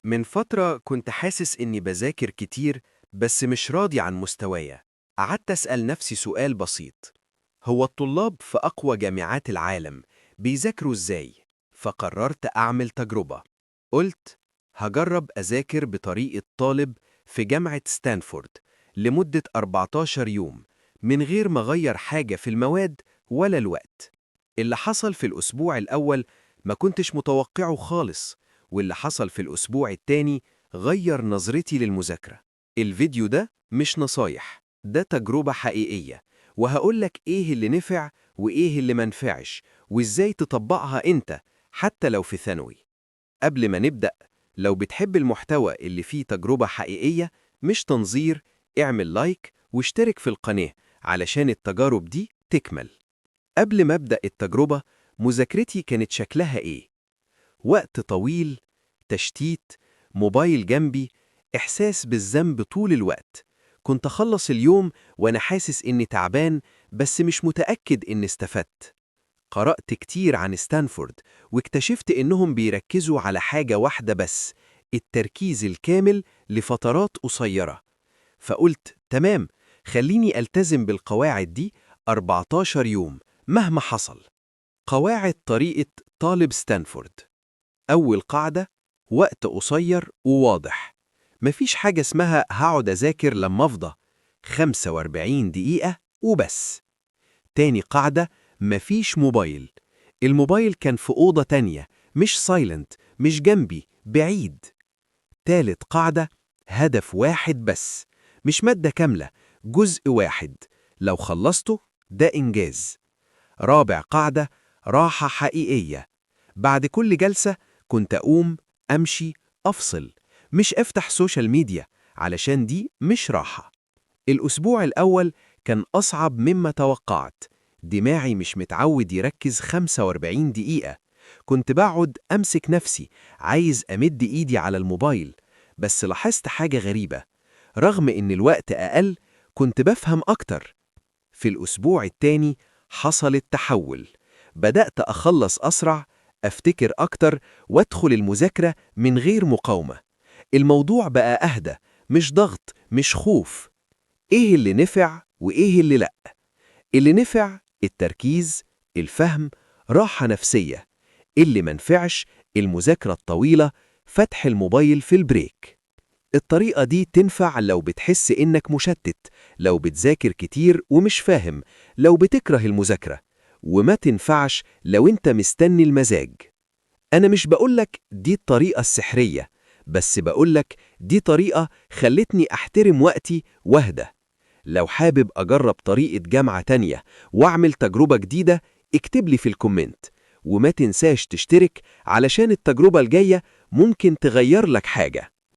من فترة كنت حاسس إني بذاكر كتير بس مش راضي عن مستوايا. قعدت أسأل نفسي سؤال بسيط: هو الطلاب في أقوى جامعات العالم بيذاكروا إزاي؟ فقررت أعمل تجربة. قلت هجرب أذاكر بطريقة طالب في جامعة ستانفورد لمدة 14 يوم من غير ما أغير حاجة في المواد ولا الوقت. اللي حصل في الأسبوع الأول ما كنتش متوقعه خالص، واللي حصل في الأسبوع التاني غير نظرتي للمذاكرة. الفيديو ده مش نصايح، ده تجربة حقيقية، وهقولك إيه اللي نفع وإيه اللي منفعش وإزاي تطبقها أنت حتى لو في ثانوي. قبل ما نبدأ، لو بتحب المحتوى اللي فيه تجربة حقيقية مش تنظير، اعمل لايك واشترك في القناة علشان التجارب دي تكمل. قبل ما أبدأ التجربة، مذاكرتي كانت شكلها إيه؟ وقت طويل، تشتيت، موبايل جنبي، إحساس بالذنب طول الوقت. كنت أخلص اليوم وأنا حاسس إني تعبان بس مش متأكد إني استفدت. قرأت كتير عن ستانفورد واكتشفت إنهم بيركزوا على حاجة واحدة بس: التركيز الكامل لفترات قصيرة. فقلت تمام، خليني ألتزم بالقواعد دي 14 يوم مهما حصل. قواعد طريقة طالب ستانفورد: أول قاعدة، وقت قصير وواضح. مفيش حاجة اسمها هقعد أذاكر لما أفضى، 45 دقيقة وبس. تاني قاعدة، مفيش موبايل. الموبايل كان في أوضة تانية، مش سايلنت، مش جنبي، بعيد. تالت قاعدة، هدف واحد بس، مش مادة كاملة، جزء واحد. لو خلصته ده إنجاز. رابع قاعدة، راحة حقيقية. بعد كل جلسة كنت أقوم، أمشي، أفصل، مش أفتح سوشيال ميديا، علشان دي مش راحة. الأسبوع الأول كان أصعب مما توقعت. دماغي مش متعود يركز 45 دقيقة. كنت بقعد أمسك نفسي، عايز أمد إيدي على الموبايل. بس لاحظت حاجة غريبة: رغم إن الوقت أقل كنت بفهم أكتر. في الأسبوع التاني حصل التحول. بدأت أخلص أسرع، أفتكر أكتر، وأدخل المذاكرة من غير مقاومة. الموضوع بقى أهدى، مش ضغط، مش خوف. إيه اللي نفع وإيه اللي لأ؟ اللي نفع التركيز، الفهم، راحة نفسية. اللي منفعش المذاكرة الطويلة، فتح الموبايل في البريك. الطريقة دي تنفع لو بتحس إنك مشتت، لو بتذاكر كتير ومش فاهم، لو بتكره المذاكرة. وما تنفعش لو أنت مستني المزاج. أنا مش بقولك دي الطريقة السحرية، بس بقولك دي طريقة خلتني أحترم وقتي واهدى. لو حابب أجرب طريقة جامعة تانية وأعمل تجربة جديدة، اكتب لي في الكومنت. وما تنساش تشترك علشان التجربة الجاية ممكن تغير لك حاجة.